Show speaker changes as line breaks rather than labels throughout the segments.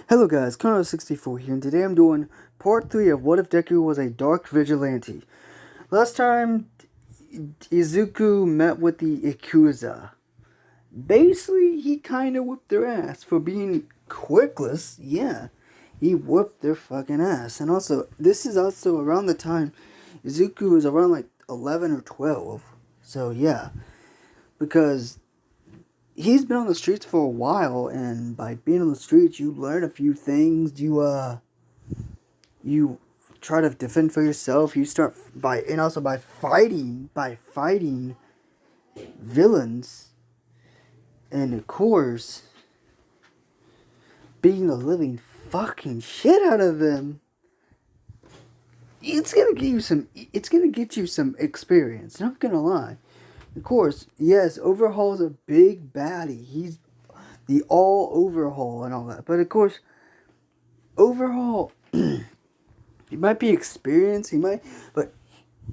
Hello guys, Kono64 here, and today I'm doing part 3 of What If Deku Was a Dark Vigilante. Last time, Izuku met with the Yakuza. Basically, he kinda whooped their ass for being quirkless. Yeah, he whooped their fucking ass. And also, this is also around the time Izuku was around like 11 or 12. So yeah, because he's been on the streets for a while, and by being on the streets, you learn a few things. You try to defend for yourself. You start by and also by fighting villains, and of course, beating the living fucking shit out of them. It's gonna give you some. It's gonna get you some experience. Not gonna lie. Of course, yes, Overhaul's a big baddie. He's the all Overhaul and all that. But of course, Overhaul, he might be experienced, but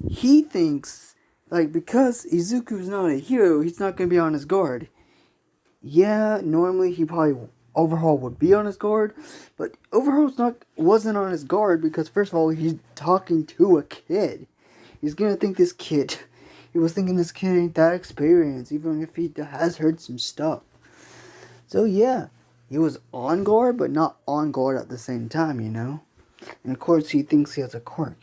he thinks, like, because Izuku's not a hero, he's not going to be on his guard. Yeah, normally Overhaul would be on his guard, but wasn't on his guard because, first of all, he's talking to a kid. He's going to think he was thinking this kid ain't that experienced, even if he has heard some stuff. So yeah, he was on guard, but not on guard at the same time, you know? And of course, he thinks he has a quirk.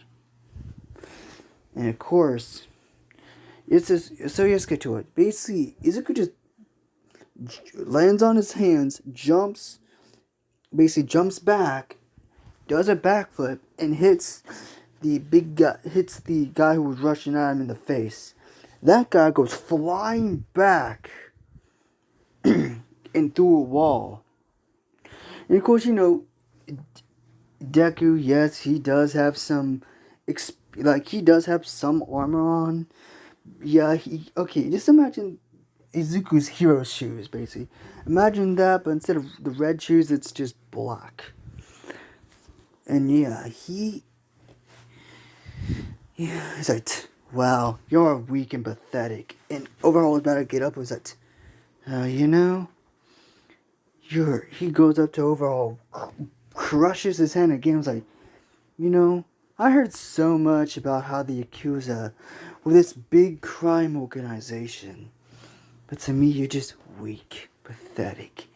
And of course, it's just, so let's get to it. Basically, Izuku just lands on his hands, jumps back, does a backflip, and hits the guy who was rushing at him in the face. That guy goes flying back and through a wall. And of course, you know, Deku, yes, he does have some, he does have some armor on. Yeah, okay, just imagine Izuku's hero shoes, basically. Imagine that, but instead of the red shoes, it's just black. And yeah, he's like, wow, you're weak and pathetic. And Overhaul is about to get up and was like, you know, he goes up to Overhaul, crushes his hand again, was like, you know, I heard so much about how the Yakuza were this big crime organization. But to me, you're just weak, pathetic.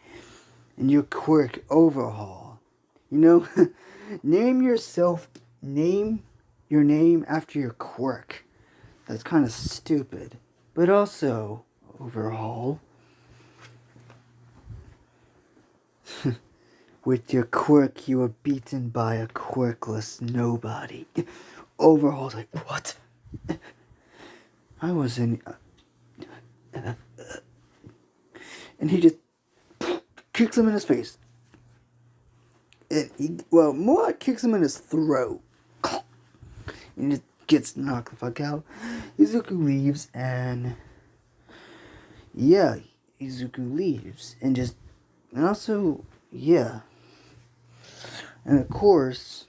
And your quirk, Overhaul. You know, name your name after your quirk. That's kind of stupid. But also, Overhaul, with your quirk, you were beaten by a quirkless nobody. Overhaul's like, what? I was in... and he just kicks him in his face. And more like kicks him in his throat. And he just gets knocked the fuck out. Izuku leaves, and... yeah, Izuku leaves. And also, yeah. And of course,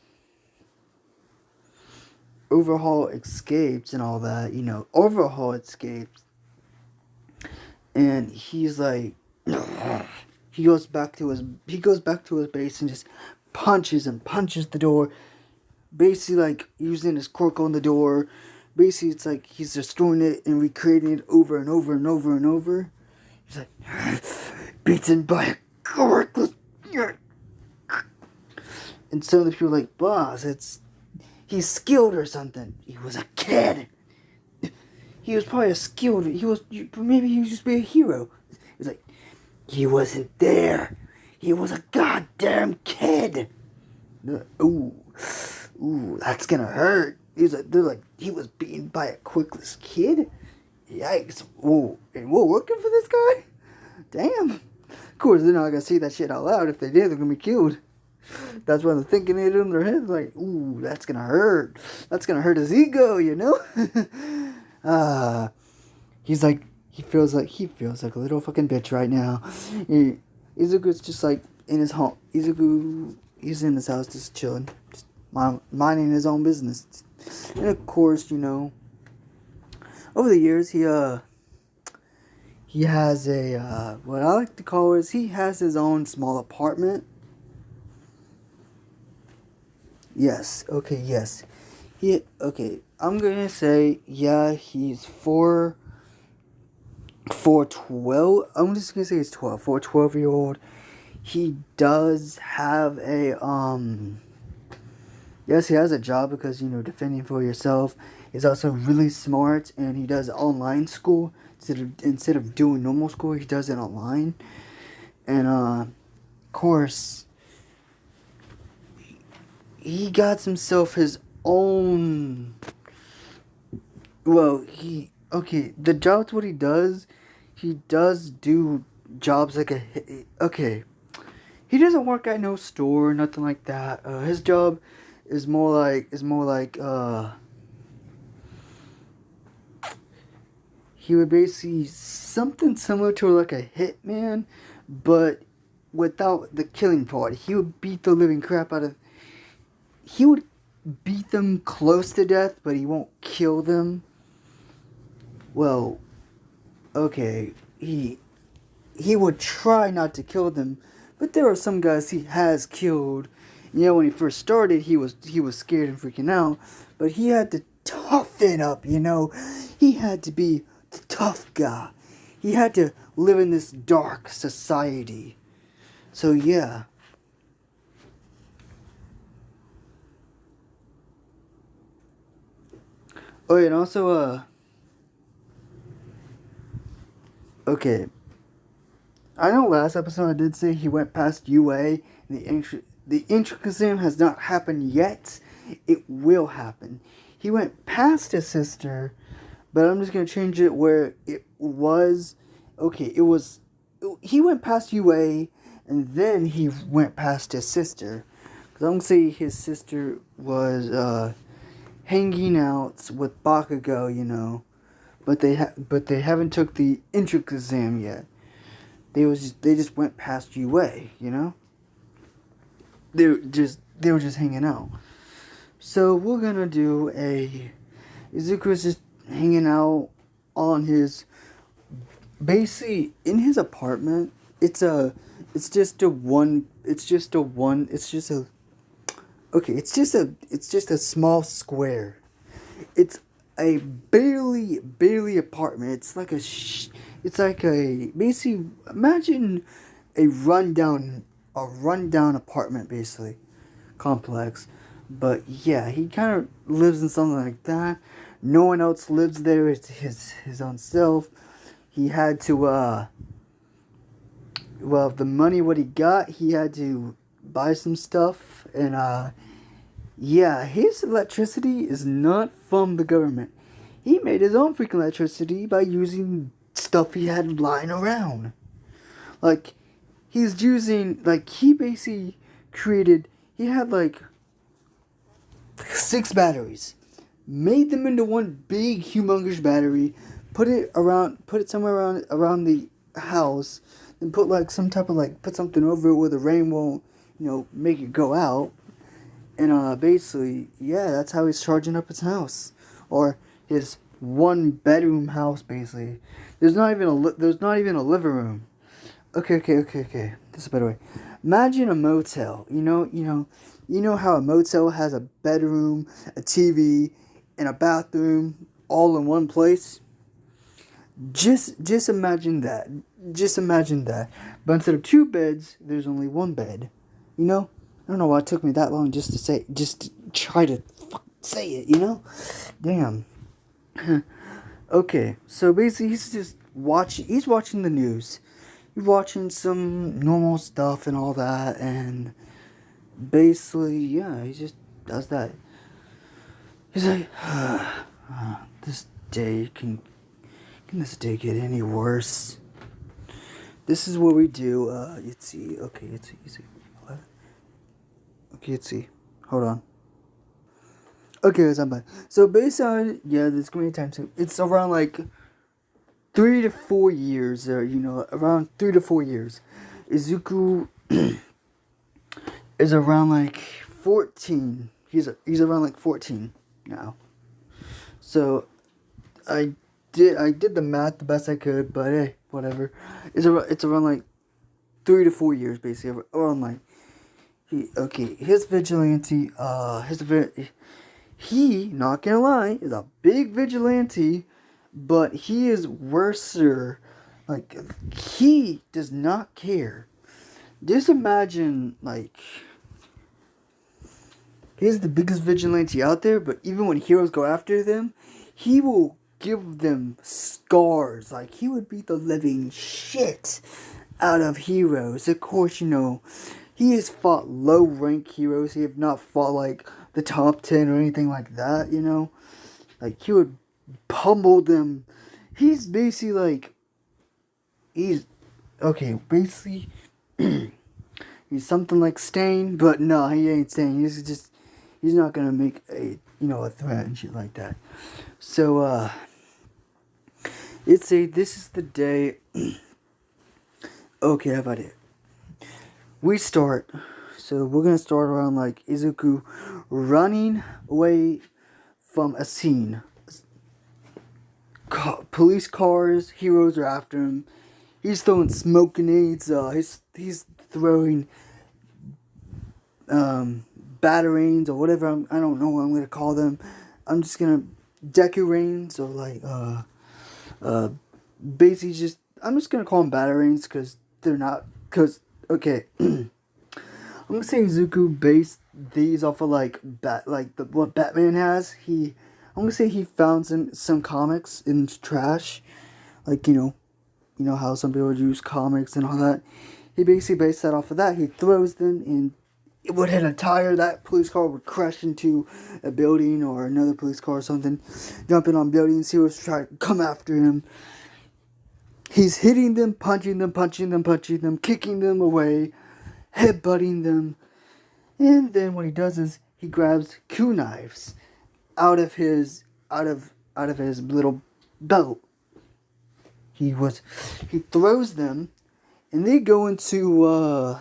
Overhaul escapes and all that, you know. Overhaul escapes. And he's like, he goes back to his base and just punches the door. Basically, like, using his quirk on the door. Basically, it's like he's destroying it and recreating it over and over and over and over. He's like, beaten by a quirkless... And some of the people are like, boss, he's skilled or something. He was a kid. He was probably maybe he was just be a hero. He's like, he wasn't there. He was a goddamn kid. Ooh, that's gonna hurt. They're like, he was beaten by a quirkless kid? Yikes. Whoa, and we're working for this guy? Damn. Of course, they're not gonna say that shit out loud. If they did, they're gonna be killed. That's why they're thinking it in their heads, like, ooh, that's gonna hurt. That's gonna hurt his ego, you know? He's like, he feels like a little fucking bitch right now. Izuku's just like in his home. He's in his house just chilling, just minding his own business. And of course, you know, over the years, he has what I like to call he has his own small apartment. Yes. Okay. Yes. Okay. I'm gonna say yeah. He's 4'12". I'm just gonna say he's 12. For a 12-year-old, he does have a Yes, he has a job because defending for yourself. He's also really smart, and he does online school instead of doing normal school. He does it online, and of course, he got himself his own. Well, the job's what he does. He does do jobs like okay. He doesn't work at no store, nothing like that. His job is more like he would basically something similar to like a hitman, but without the killing part. He would beat the living crap out of. He would beat them close to death, but he won't kill them. Well, okay, he would try not to kill them, but there are some guys he has killed. When he first started, he was scared and freaking out, but he had to toughen up. He had to be the tough guy. He had to live in this dark society. So yeah. Oh, and also okay. I know last episode I did say he went past UA, and the intricacy has not happened yet. It will happen. He went past his sister, but I'm just gonna change it where it was. Okay, it was. He went past UA, and then he went past his sister. Cause I'm gonna say his sister was hanging out with Bakugo, but they haven't took the intric exam yet. They just went past UA. They were just hanging out. So we're gonna do a Izuku's just hanging out on his basically in his apartment. It's just a small square. It's a barely apartment. It's like a basically imagine a rundown apartment basically complex. But yeah, he kind of lives in something like that. No one else lives there. It's his own self. He had to the money what he got, he had to buy some stuff, and yeah, his electricity is not from the government. He made his own freaking electricity by using stuff he had lying around. Like, he basically he had like 6 batteries, made them into one big humongous battery, put it somewhere around the house, then put something over it where the rain won't, make it go out. And basically, yeah, that's how he's charging up his house, or his 1 bedroom house. Basically, there's not even a living room. Okay. This is a better way. Imagine a motel. You know how a motel has a bedroom, a TV, and a bathroom all in one place. Just imagine that. Just imagine that. But instead of 2 beds, there's only 1 bed. I don't know why it took me that long just to try to say it. Damn. Okay, so basically he's watching the news. He's watching some normal stuff and all that, and basically, yeah, he just does that. He's like, this day can this day get any worse? This is what we do. Let's see. Okay, let's see. What? Okay, let's see. Hold on. Okay, I'm back. So based on there's gonna be time. So it's around like 3 to 4 years, or around 3 to 4 years. Izuku is around like 14. He's around like 14 now. So I did the math the best I could, but hey, whatever. It's around like 3 to 4 years basically. Around like his vigilante, he, not gonna lie, is a big vigilante, but he is worser. Like, he does not care. Just imagine, like, he's the biggest vigilante out there, but even when heroes go after them, he will give them scars. Like, he would beat the living shit out of heroes. Of course, he has fought low rank heroes. He have not fought, like, the top 10 or anything like that, Like, he would pummel them. He's basically, like, basically, he's something like Stain, but no, he ain't Stain. He's not gonna make a threat and shit like that. So, this is the day. Okay, how about it? We start. So we're gonna start around like Izuku running away from a scene. Police cars, heroes are after him. He's throwing smoke grenades. He's throwing batarangs or whatever. I don't know what I'm gonna call them. I'm just gonna Deku rains or like basically just I'm just gonna call them batarangs because they're not okay. I'm gonna say Izuku based these off of like what Batman has. I'm gonna say he found some comics in trash, like you know how some people would use comics and all that. He basically based that off of that. He throws them and it would hit a tire. That police car would crash into a building or another police car or something, jumping on buildings. He was trying to come after him. He's hitting them, punching them, kicking them away, headbutting them. And then what he does is he grabs kunai out of his little belt. He throws them, and they go into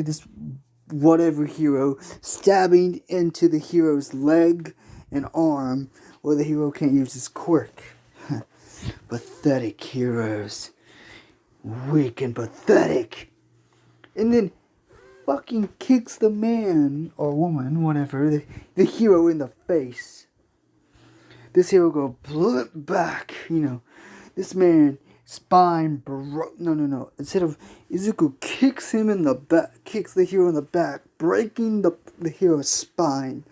this whatever hero, stabbing into the hero's leg and arm, where the hero can't use his quirk. Pathetic heroes, weak and pathetic. And then fucking kicks the man or woman, whatever, the hero in the face. This hero go blimp back, This man spine broke. No. Instead of Izuku kicks him in the back, kicks the hero in the back, breaking the hero's spine.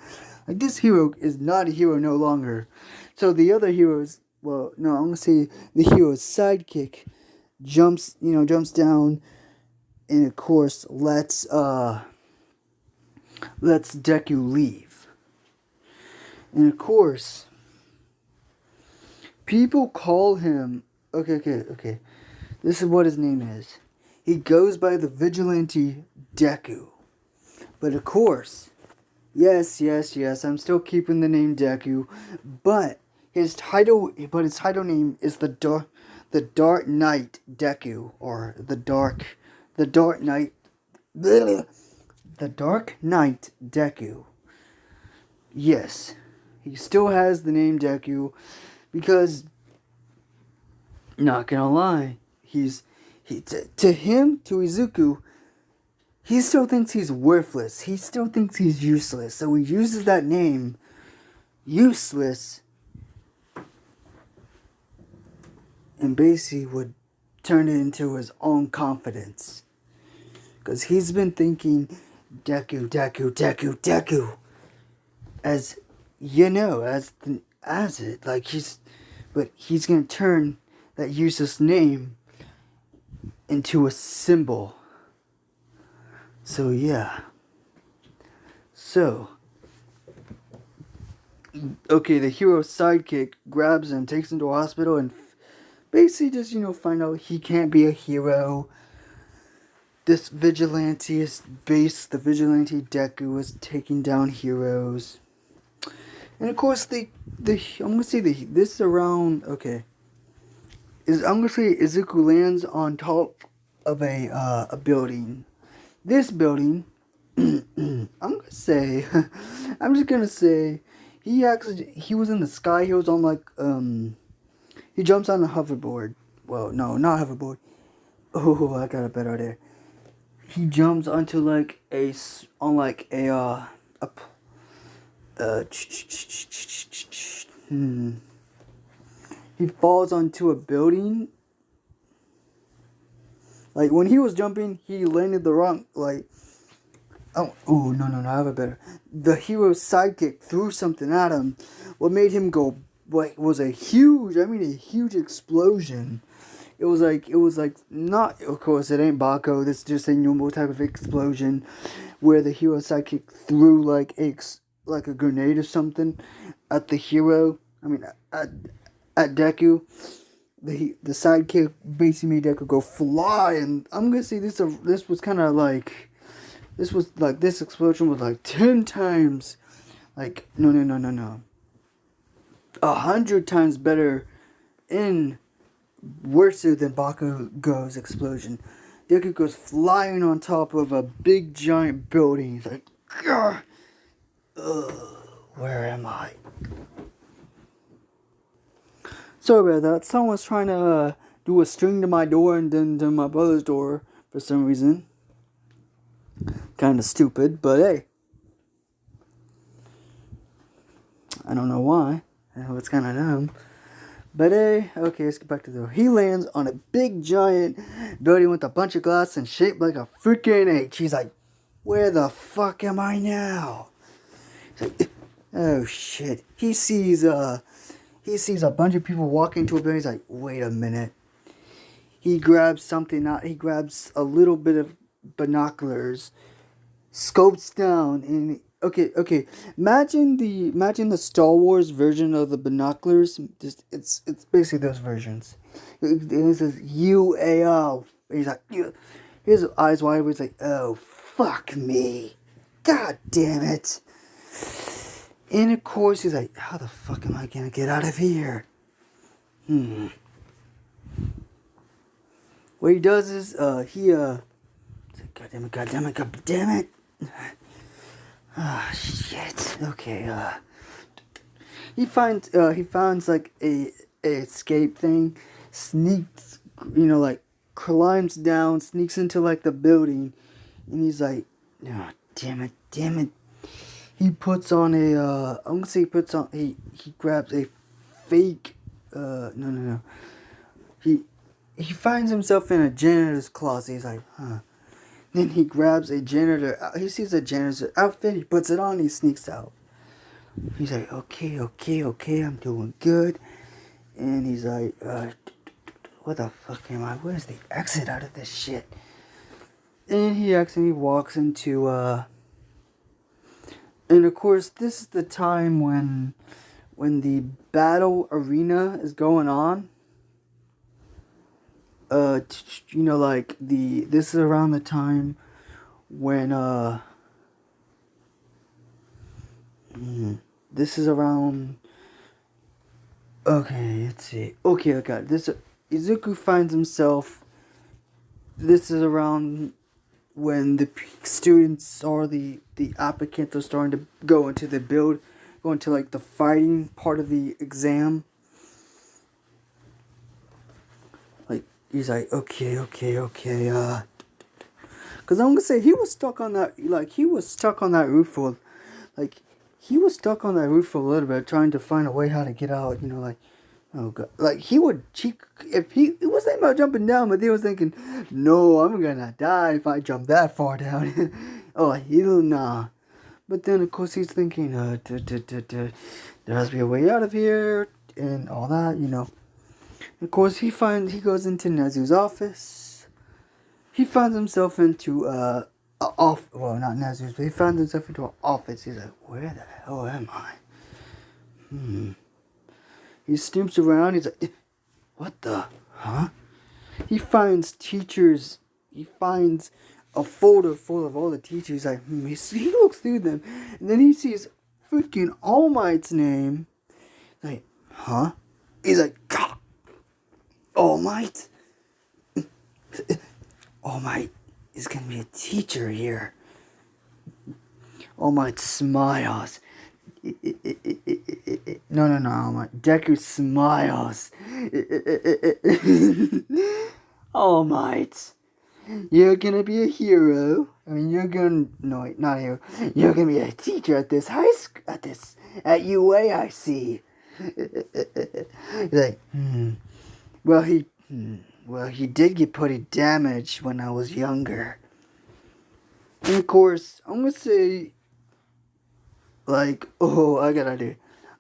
Like, this hero is not a hero no longer. So the other heroes, I'm gonna say the hero's sidekick jumps down. And of course, let's Deku leave. And of course, people call him. Okay. This is what his name is. He goes by the Vigilante Deku. But of course, yes, I'm still keeping the name Deku. But his title name is the Dark Knight Deku, or the Dark Knight. The Dark Knight Deku. Yes, he still has the name Deku because, not gonna lie, to Izuku, he still thinks he's worthless. He still thinks he's useless. So he uses that name, useless, and basically would turn it into his own confidence. Because he's been thinking Deku. As it. But he's going to turn that useless name into a symbol. So, yeah. So, okay, the hero's sidekick grabs him, takes him to a hospital, and basically just, find out he can't be a hero. This vigilante the Vigilante Deku is taking down heroes. And of course, I'm gonna say this is around, okay. I'm gonna say Izuku lands on top of a building. This building, I'm just gonna say, he was in the sky. He was on he jumps on a hoverboard. Well, no, not hoverboard. Oh, I got a better idea. he jumps onto like on like a he falls onto a building. Like when he was jumping, he landed the wrong like. Oh no, I have a better. The hero's sidekick threw something at him. What made him go? What was a huge explosion. It was like not. Of course, it ain't Baco. This is just a normal type of explosion, where the hero's sidekick threw like a grenade or something at the hero. I mean, at Deku. The sidekick basically made Deku go fly, and I'm gonna say this was kind of like. This explosion was like 10 times, like, no. 100 times better and worse than Bakugo's explosion. Deku goes flying on top of a big giant building. He's like, where am I? Sorry about that. Someone's trying to do a string to my door and then to my brother's door for some reason. Kind of stupid, but hey. I don't know why. I know it's kind of dumb. But hey, okay, let's get back to the... He lands on a big giant building with a bunch of glass and shaped like a freaking H. He's like, where the fuck am I now? He's like, oh shit. He sees a bunch of people walking into a building. He's like, wait a minute. He grabs something out. He grabs a little bit of binoculars, scopes down, and okay. Imagine the Star Wars version of the binoculars. Just it's basically those versions. It says UAO. He's like, his eyes wide. He's like, oh fuck me, god damn it. And of course he's like, how the fuck am I gonna get out of here? What he does is God damn it. Ah, shit. Okay, he finds like a escape thing, sneaks, like climbs down, sneaks into like the building, and he's like, oh, damn it. He puts on he grabs a fake, no. He finds himself in a janitor's closet. He's like, huh. Then he grabs a janitor. He sees a janitor's outfit. He puts it on. He sneaks out. He's like, okay. I'm doing good. And he's like, what the fuck am I? Where's the exit out of this shit? And he accidentally walks into, and of course, this is the time when the battle arena is going on. This is around the time when, this is around, okay, let's see, okay, I got it. This, Izuku finds himself, this is around when the students or the applicants are starting to go into like the fighting part of the exam. He's like, okay, because I'm gonna say he was stuck on that roof for a little bit, trying to find a way how to get out. Oh god, like if he was thinking about jumping down, but he was thinking, no, I'm gonna die if I jump that far down. Oh hell nah. But then of course he's thinking, there has to be a way out of here and all that, Of course, he goes into Nezu's office. He finds himself into not Nezu's, but he finds himself into an office. He's like, where the hell am I? He snoops around. He's like, what the? Huh? He finds teachers. He finds a folder full of all the teachers. He's like, he looks through them, and then he sees freaking All Might's name. He's like, huh? He's like, God. All Might? All Might is gonna be a teacher here. All Might smiles. No, All Might. Deku smiles. All Might. You're gonna be a hero. I mean, you're gonna, no, wait, not a hero. You're gonna be a teacher at this high school, at UA, I see. He's like, well, well, he did get pretty damaged when I was younger. And of course, I'm gonna say, like, oh, I got an idea.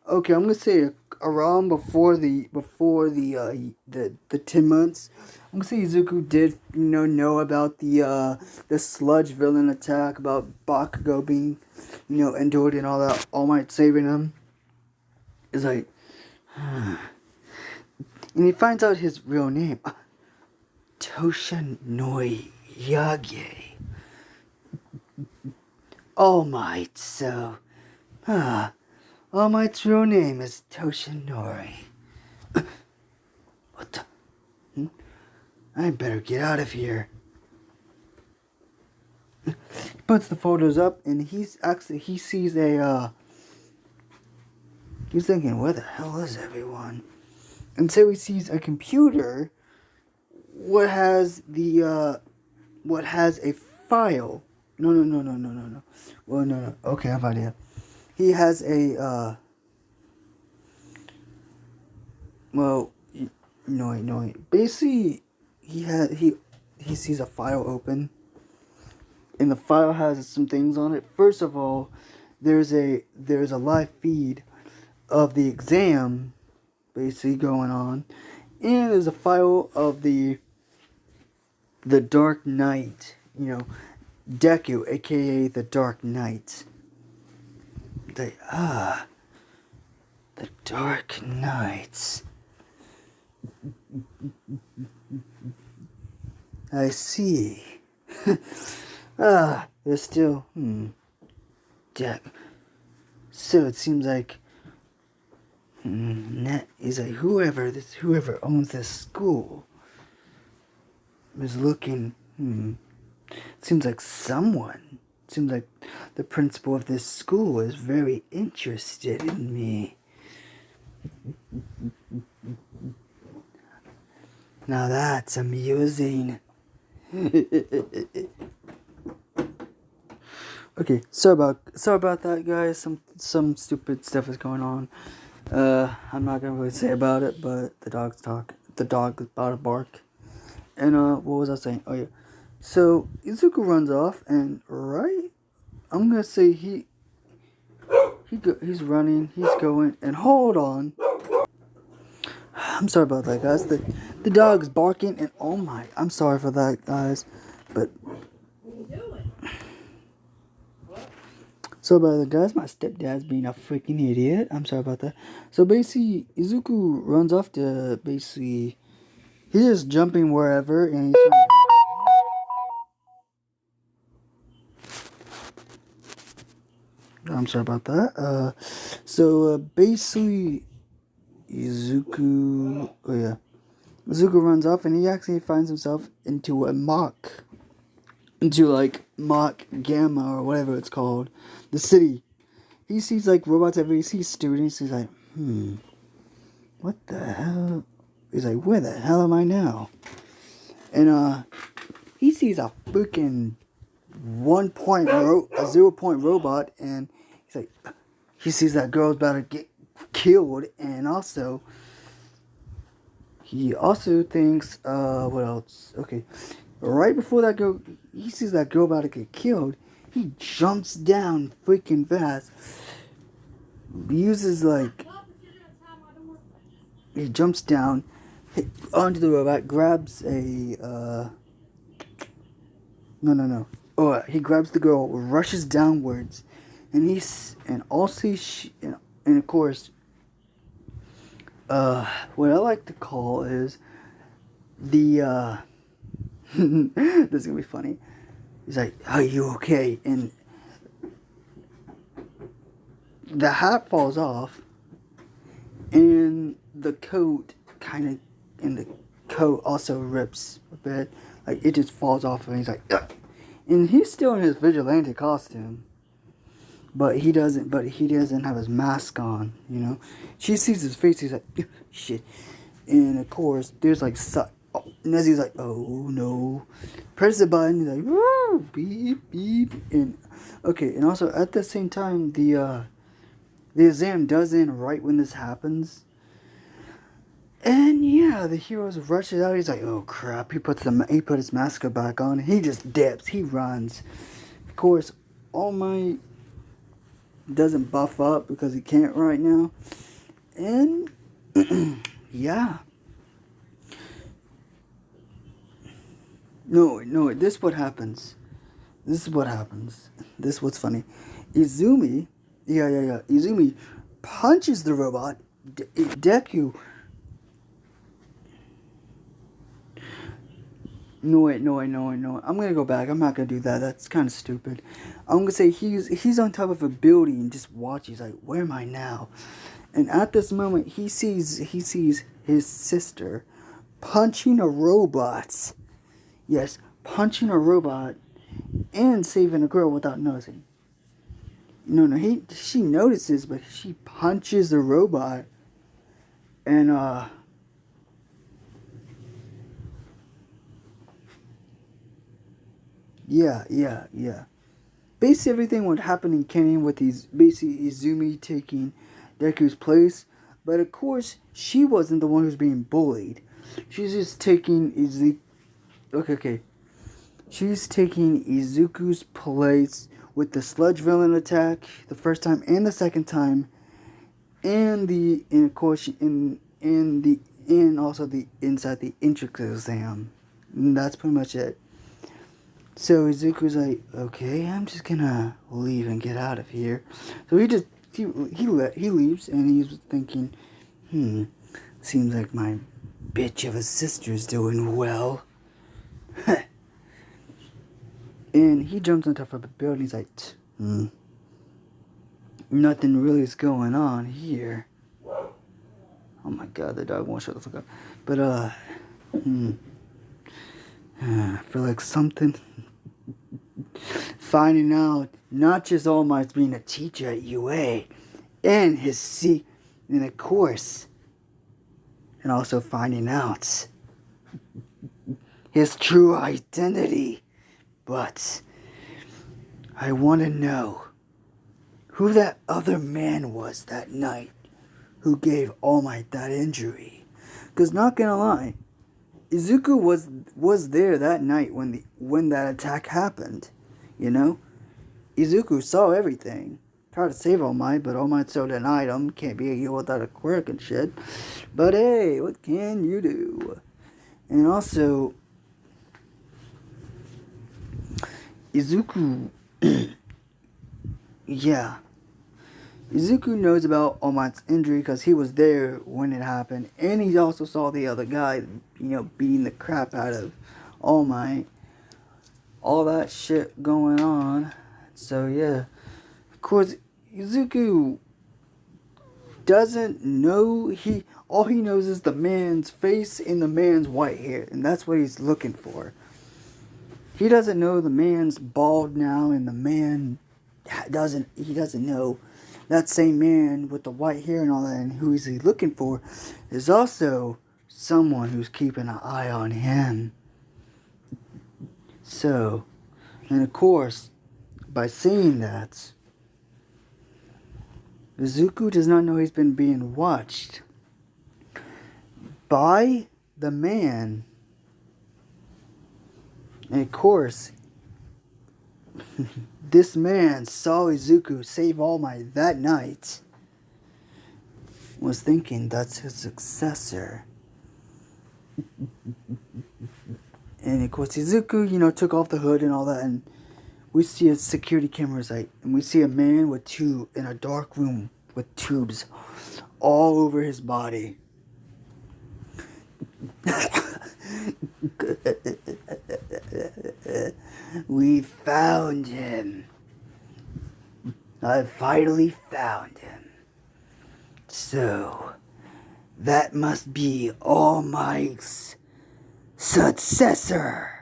Okay, I'm gonna say around before the 10 months. I'm gonna say Izuku did know about the sludge villain attack, about Bakugo being endured and all that, All Might saving him. It's like, and he finds out his real name, Toshinori Yage. All Might. So, All Might's real name is Toshinori. What the? I better get out of here. He puts the photos up, and he sees a, he's thinking, where the hell is everyone? Until he sees a computer, what has a file. No. Well, no. Okay, I have an idea. He has a, no. Basically, he sees a file open, and the file has some things on it. First of all, there's a live feed of the exam, basically going on, and there's a file of the Dark Knight, Deku, aka the Dark Knight. The Dark Knights. I see. There's still, Deku. So it seems like, net is like whoever owns this school is looking, seems like the principal of this school is very interested in me. Now that's amusing. Okay, sorry about that, guys. Some stupid stuff is going on. I'm not gonna really say about it, but the dog is about to bark. And what was I saying? Oh yeah. So Izuku runs off, and I'm gonna say he's running, he's going, and hold on. I'm sorry about that, guys. The dog's barking, and oh my, I'm sorry for that, guys. But what are you doing? Sorry about that, guys. My stepdad's being a freaking idiot. I'm sorry about that. So basically, Izuku runs off to he's just jumping wherever, and he's I'm sorry about that. So basically, Izuku runs off, and he actually finds himself into mock gamma or whatever it's called, the city. He sees like robots everywhere. He sees students. He's like, what the hell? He's like, where the hell am I now? And he sees a freaking 0 point robot, and he's like, he sees that girl's about to get killed, and he also thinks, what else? Okay, right before that girl, he sees that girl about to get killed, he jumps down freaking fast, he jumps down onto the robot, grabs a, no. Oh, he grabs the girl, rushes downwards, and of course, what I like to call is this is gonna be funny. He's like, "Are you okay?" And the hat falls off, and the coat also rips a bit. Like, it just falls off, and he's like, ugh. And he's still in his vigilante costume, but he doesn't have his mask on. She sees his face. He's like, shit. And of course, there's like Oh, Nezuko's like, oh no. Press the button, he's like, woo, beep, beep. And, okay, and also at the same time, the exam does end right when this happens. And yeah, the hero rushes out. He's like, "Oh crap!" He put his mask back on. He just dips. He runs. Of course, All Might doesn't buff up because he can't right now. And yeah, no. This is what happens. This is what happens. This is what's funny. Izumi, yeah. Izumi punches the robot. Deku. No. I'm gonna go back. I'm not gonna do that. That's kind of stupid. I'm gonna say he's on top of a building and just watches. He's like, where am I now? And at this moment, he sees his sister punching a robot. Yes, punching a robot and saving a girl without noticing. No. She notices, but she punches the robot, and Yeah. Basically, everything what happened in Canyon with these basically Izumi taking Deku's place, but of course she wasn't the one who's being bullied. She's just taking Okay. She's taking Izuku's place with the sludge villain attack the first time and the second time, and of course and also the inside the intricate exam. And that's pretty much it. So Izuku's like, okay, I'm just gonna leave and get out of here. So he leaves, and he's thinking, seems like my bitch of a sister's doing well. And he jumps on top of the building. He's like, nothing really is going on here. Oh my god, the dog won't shut the fuck up. But I feel like something. Finding out not just All Might's being a teacher at UA, and in a course, and also finding out his true identity. But I want to know who that other man was that night who gave All Might that injury. Because not gonna lie, Izuku was there that night when that attack happened. You know? Izuku saw everything. Tried to save All Might, but All Might still denied him. Can't be a hero without a quirk and shit. But hey, what can you do? And also, Izuku, yeah. Izuku knows about All Might's injury because he was there when it happened. And he also saw the other guy, beating the crap out of All Might. All that shit going on. So, yeah. Of course, Izuku doesn't know. All he knows is the man's face and the man's white hair. And that's what he's looking for. He doesn't know the man's bald now, and the man doesn't know that same man with the white hair and all that, and who is he looking for is also someone who's keeping an eye on him. So, and of course, by seeing that, Izuku does not know he's been being watched by the man. And of course, this man saw Izuku save All Might that night, was thinking that's his successor. And of course, Izuku, took off the hood and all that, and we see a security camera and we see a man in a dark room with tubes all over his body. We found him. I finally found him. So, that must be All Might's successor.